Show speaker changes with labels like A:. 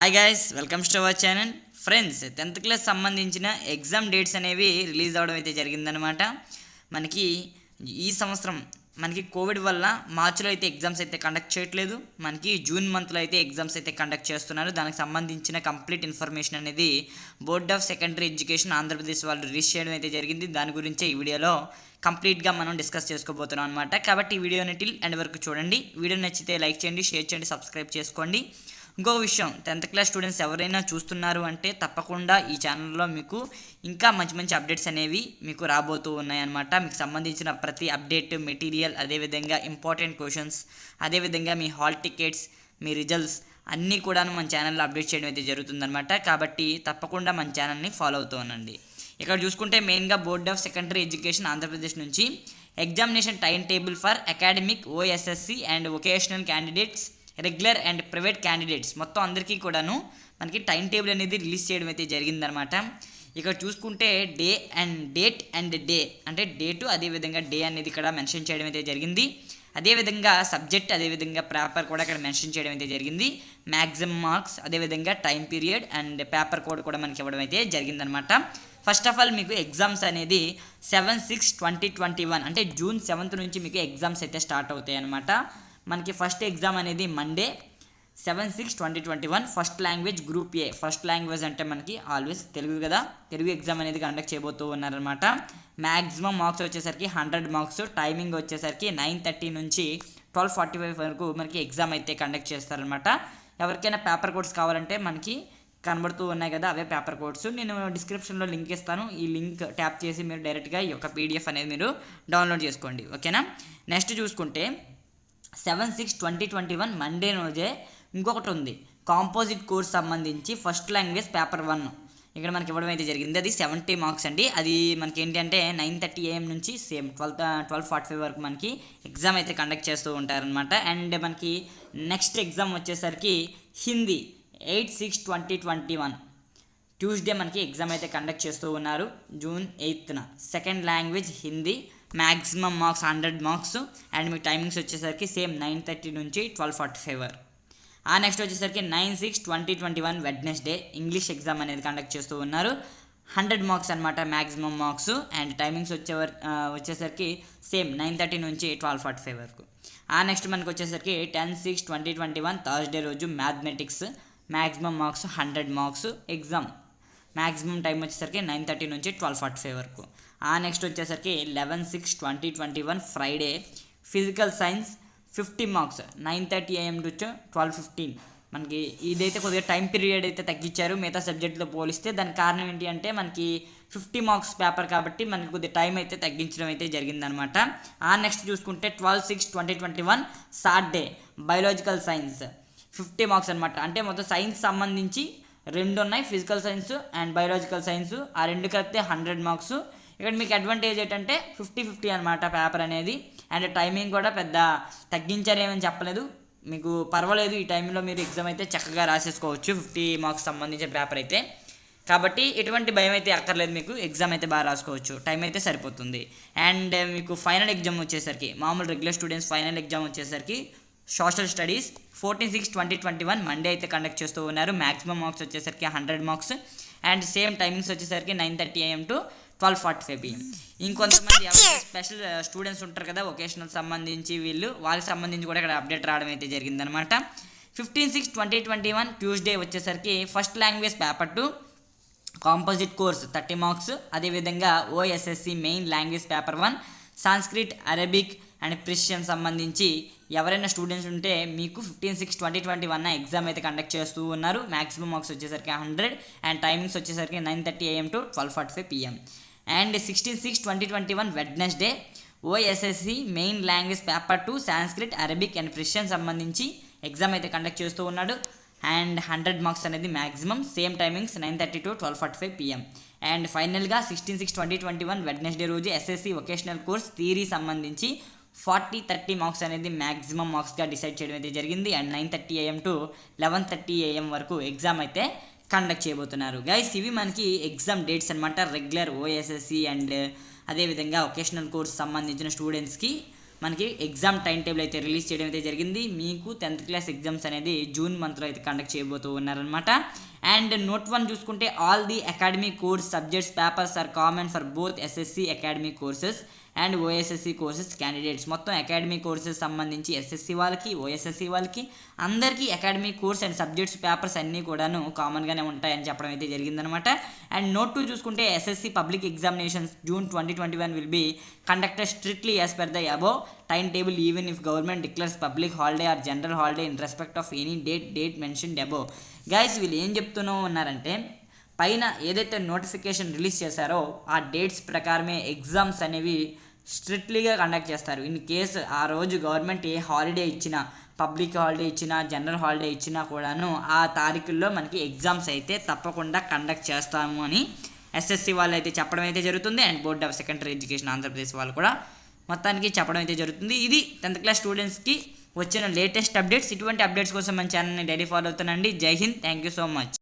A: Hi guys, welcomes to our channel. Friends, 10th class సంబంధించిన exam dates అనేవి release అవ్వడం అయితే జరిగిందనమాట. మనకి ఈ సంవత్సరం మనకి కోవిడ్ వల్ల మార్చిలో అయితే ఎగ్జామ్స్ అయితే కండక్ట్ చేయట్లేదు. మనకి జూన్ మంత్లో అయితే ఎగ్జామ్స్ అయితే కండక్ట్ చేస్తున్నారు. దానికి సంబంధించిన కంప్లీట్ ఇన్ఫర్మేషన్ అనేది board of secondary education Andhra Pradesh వాళ్ళు రిలీజ్ చేయడం అయితే జరిగింది. దాని గురించే ఈ వీడియోలో కంప్లీట్గా మనం డిస్కస్ చేసుకోబోతున్నాం అనమాట. కాబట్టి ఈ వీడియోని టిల్ ఎండ్ వరకు చూడండి. వీడియో నచ్చితే లైక్ చేయండి, షేర్ చేయండి, సబ్స్క్రైబ్ చేసుకోండి. ఇంకో విషయం, 10th క్లాస్ స్టూడెంట్స్ ఎవరైనా చూస్తున్నారు అంటే తప్పకుండా ఈ ఛానల్లో మీకు ఇంకా మంచి మంచి అప్డేట్స్ అనేవి మీకు రాబోతూ ఉన్నాయన్నమాట. మీకు సంబంధించిన ప్రతి అప్డేట్, మెటీరియల్, అదేవిధంగా ఇంపార్టెంట్ క్వశ్చన్స్, అదేవిధంగా మీ హాల్ టికెట్స్, మీ రిజల్ట్స్ అన్నీ కూడా మన ఛానల్లో అప్డేట్ చేయడం అయితే జరుగుతుందన్నమాట. కాబట్టి తప్పకుండా మన ఛానల్ని ఫాలో అవుతూ ఉండండి. ఇక్కడ చూసుకుంటే మెయిన్గా board of secondary education Andhra Pradesh నుంచి examination time table for academic, OSSC and vocational candidates, regular and private candidates మొత్తం అందరికీ కూడాను మనకి టైం టేబుల్ అనేది రిలీజ్ చేయడం అయితే జరిగిందనమాట. ఇక్కడ చూసుకుంటే డేట్ అండ్ డే అంటే డేటు అదేవిధంగా డే అనేది ఇక్కడ మెన్షన్ చేయడం అయితే జరిగింది. అదేవిధంగా సబ్జెక్ట్, అదేవిధంగా పేపర్ కూడా ఇక్కడ మెన్షన్ చేయడం అయితే జరిగింది. మ్యాక్సిమం మార్క్స్, అదేవిధంగా time period and paper code కూడా మనకి ఇవ్వడం అయితే జరిగిందనమాట. ఫస్ట్ ఆఫ్ ఆల్ మీకు ఎగ్జామ్స్ అనేది 7/6/2021 అంటే జూన్ 7th నుంచి మీకు ఎగ్జామ్స్ అయితే స్టార్ట్ అవుతాయి అనమాట. మనకి ఫస్ట్ ఎగ్జామ్ అనేది Monday 7/6/2021. First language group A. First language అంటే మనకి ఆల్వేస్ తెలుగు కదా, తెలుగు ఎగ్జామ్ అనేది కండక్ట్ చేయబోతూ ఉన్నారనమాట. మ్యాక్సిమం మార్క్స్ వచ్చేసరికి 100 మార్క్స్. టైమింగ్ వచ్చేసరికి 9:30 నుంచి 12:45 వరకు మనకి ఎగ్జామ్ అయితే కండక్ట్ చేస్తారనమాట. ఎవరికైనా పేపర్ కోడ్స్ కావాలంటే మనకి కనబడుతూ ఉన్నాయి కదా, అవే పేపర్ కోడ్స్. నేను డిస్క్రిప్షన్లో లింక్ ఇస్తాను. ఈ లింక్ ట్యాప్ చేసి మీరు డైరెక్ట్గా ఈ యొక్క పీడిఎఫ్ అనేది మీరు డౌన్లోడ్ చేసుకోండి, ఓకేనా. నెక్స్ట్ చూసుకుంటే 7/6/2021 మండే రోజే ఇంకొకటి ఉంది, కాంపోజిట్ కోర్స్ సంబంధించి ఫస్ట్ లాంగ్వేజ్ పేపర్ 1 ఇక్కడ మనకి ఇవ్వడం అయితే జరిగింది. అది 70 మార్క్స్ అండి. అది మనకి ఏంటి అంటే 9:30 AM నుంచి సేమ్ 12:45 వరకు మనకి ఎగ్జామ్ అయితే కండక్ట్ చేస్తూ ఉంటారనమాట. అండ్ మనకి నెక్స్ట్ ఎగ్జామ్ వచ్చేసరికి హిందీ 8/6/2021 ట్యూస్డే మనకి ఎగ్జామ్ అయితే కండక్ట్ చేస్తూ ఉన్నారు June 8th. Second language Hindi, maximum marks 100 marks. And మీకు టైమింగ్స్ వచ్చేసరికి సేమ్ 9:30 నుంచి 12:45 వరకు. నెక్స్ట్ వచ్చేసరికి 9/6/2021 వెడ్నెస్డే ఇంగ్లీష్ ఎగ్జామ్ అనేది కండక్ట్ చేస్తూ ఉన్నారు. 100 మార్క్స్ అనమాట మ్యాక్సిమం మార్క్స్. అండ్ టైమింగ్స్ వచ్చేసరికి సేమ్ 9:30 నుంచి 12:45 వరకు. నెక్స్ట్ మనకు వచ్చేసరికి 10/6/2021 థర్స్డే రోజు mathematics, maximum marks 100 marks. Exam maximum time వచ్చేసరికి 9:30 నుంచి 12:45 వరకు. నెక్స్ట్ వచ్చేసరికి 11/6/2021 Friday physical science 50 marks 9:30 AM to 12:15. మనకి ఇదైతే కొద్దిగా టైం పీరియడ్ అయితే తగ్గించారు మిగతా సబ్జెక్టుతో పోలిస్తే. దానికి కారణం ఏంటి అంటే మనకి 50 మార్క్స్ పేపర్ కాబట్టి మనకి కొద్దిగా టైం అయితే తగ్గించడం అయితే జరిగిందనమాట. నెక్స్ట్ చూసుకుంటే 12/6/2021 సాటర్డే బయాలజికల్ సైన్స్ 50 మార్క్స్ అనమాట. అంటే మొత్తం సైన్స్ సంబంధించి 2 ఉన్నాయి, physical science and biological science. ఆ 2 కలిపితే 100 మార్క్స్. ఇక్కడ మీకు అడ్వాంటేజ్ ఏంటంటే 50-50 అనమాట పేపర్ అనేది. అండ్ టైమింగ్ కూడా పెద్ద తగ్గించారేమని చెప్పలేదు, మీకు పర్వాలేదు. ఈ టైంలో మీరు ఎగ్జామ్ అయితే చక్కగా రాసేసుకోవచ్చు 50 మార్క్స్ సంబంధించిన పేపర్ అయితే. కాబట్టి ఎటువంటి భయం అయితే అక్కర్లేదు, మీకు ఎగ్జామ్ అయితే బాగా రాసుకోవచ్చు, టైం అయితే సరిపోతుంది. అండ్ మీకు ఫైనల్ ఎగ్జామ్ వచ్చేసరికి మామూలు రెగ్యులర్ స్టూడెంట్స్ ఫైనల్ ఎగ్జామ్ వచ్చేసరికి సోషల్ స్టడీస్ 14/6/2021 మండే అయితే కండక్ట్ చేస్తూ ఉన్నారు. మ్యాక్సిమం మార్క్స్ వచ్చేసరికి 100 మార్క్స్. అండ్ సేమ్ టైమింగ్స్ వచ్చేసరికి 9:30 AM టు 12:45 PM. ఇంకొంతమంది ఎవరైతే స్పెషల్ స్టూడెంట్స్ ఉంటారు కదా వొకేషనల్ సంబంధించి వాళ్ళకి సంబంధించి కూడా ఇక్కడ అప్డేట్ రావడం అయితే జరిగిందనమాట. 15/6/2021 ట్యూస్డే వచ్చేసరికి first language paper 2 composite course 30 marks. అదేవిధంగా OSSC main language paper 1 Sanskrit, Arabic and Persian సంబంధించి ఎవరైనా స్టూడెంట్స్ ఉంటే మీకు 15/6/2021 ఎగ్జామ్ అయితే కండక్ట్ చేస్తూ ఉన్నారు. మ్యాక్సిమం మార్క్స్ వచ్చేసరికి 100 అండ్ టైమింగ్స్ వచ్చేసరికి 9:30 AM to 12:45 PM. And 16/6/2021 Wednesday OSSC main language paper 2 Sanskrit, Arabic and Persian సంబంధించి ఎగ్జామ్ అయితే కండక్ట్ చేస్తూ ఉన్నాడు. అండ్ 100 మార్క్స్ అనేది maximum. Same timings 9:30 to 12:45 PM. And ఫైనల్గా 16/6/2021 వెడ్నెస్డే రోజు ఎస్ఎస్సి వొకేషనల్ కోర్స్ థియరీ సంబంధించి 40-30 మార్క్స్ అనేది మ్యాక్సిమం మార్క్స్గా డిసైడ్ చేయడం అయితే జరిగింది. అండ్ 9:30 AM టు 11:30 AM వరకు ఎగ్జామ్ అయితే కండక్ట్ చేయబోతున్నారు. గైస్, ఇవి మనకి ఎగ్జామ్ డేట్స్ అనమాట. రెగ్యులర్, ఓఎస్ఎస్సి అండ్ అదేవిధంగా వొకేషనల్ కోర్స్ సంబంధించిన స్టూడెంట్స్కి మనకి ఎగ్జామ్ టైం టేబుల్ అయితే రిలీజ్ చేయడం అయితే జరిగింది. మీకు 10th క్లాస్ ఎగ్జామ్స్ అనేది జూన్ మంత్లో అయితే కండక్ట్ చేయబోతూ ఉన్నారనమాట. అండ్ నోట్ 1 చూసుకుంటే all the academic course subjects papers are common for both SSC academic courses and OSSC courses candidates. మొత్తం అకాడమిక్ కోర్సెస్ సంబంధించి ఎస్ఎస్సి వాళ్ళకి ఓఎస్ఎస్సి వాళ్ళకి అందరికీ academic course and subjects papers అన్నీ కూడాను కామన్గానే ఉంటాయని చెప్పడం అయితే జరిగిందనమాట. అండ్ నోట్ 2 చూసుకుంటే SSC public examinations June 2021 will be conducted strictly as per the above time table even if government declares public holiday or general holiday in respect of any date mentioned above. Guys వీళ్ళు ఏం చెప్తూ ఉన్నారంటే పైన ఏదైతే notification release చేశారో ఆ dates ప్రకారమే exams అనేవి స్ట్రిక్ట్లీగా కండక్ట్ చేస్తారు. ఇన్ కేసు ఆ రోజు గవర్నమెంట్ ఏ హాలిడే ఇచ్చినా, పబ్లిక్ హాలిడే ఇచ్చినా, జనరల్ హాలిడే ఇచ్చినా కూడాను ఆ తారీఖుల్లో మనకి ఎగ్జామ్స్ అయితే తప్పకుండా కండక్ట్ చేస్తాము అని ఎస్ఎస్సి వాళ్ళు అయితే చెప్పడం అయితే జరుగుతుంది. And board of secondary education Andhra Pradesh వాళ్ళు కూడా మొత్తానికి చెప్పడం అయితే జరుగుతుంది. ఇది 10th క్లాస్ స్టూడెంట్స్కి వచ్చిన లేటెస్ట్ అప్డేట్స్. ఇటువంటి అప్డేట్స్ కోసం మన ఛానల్ని డైలీ ఫాలో అవుతానండి. జై Hind, thank you so much.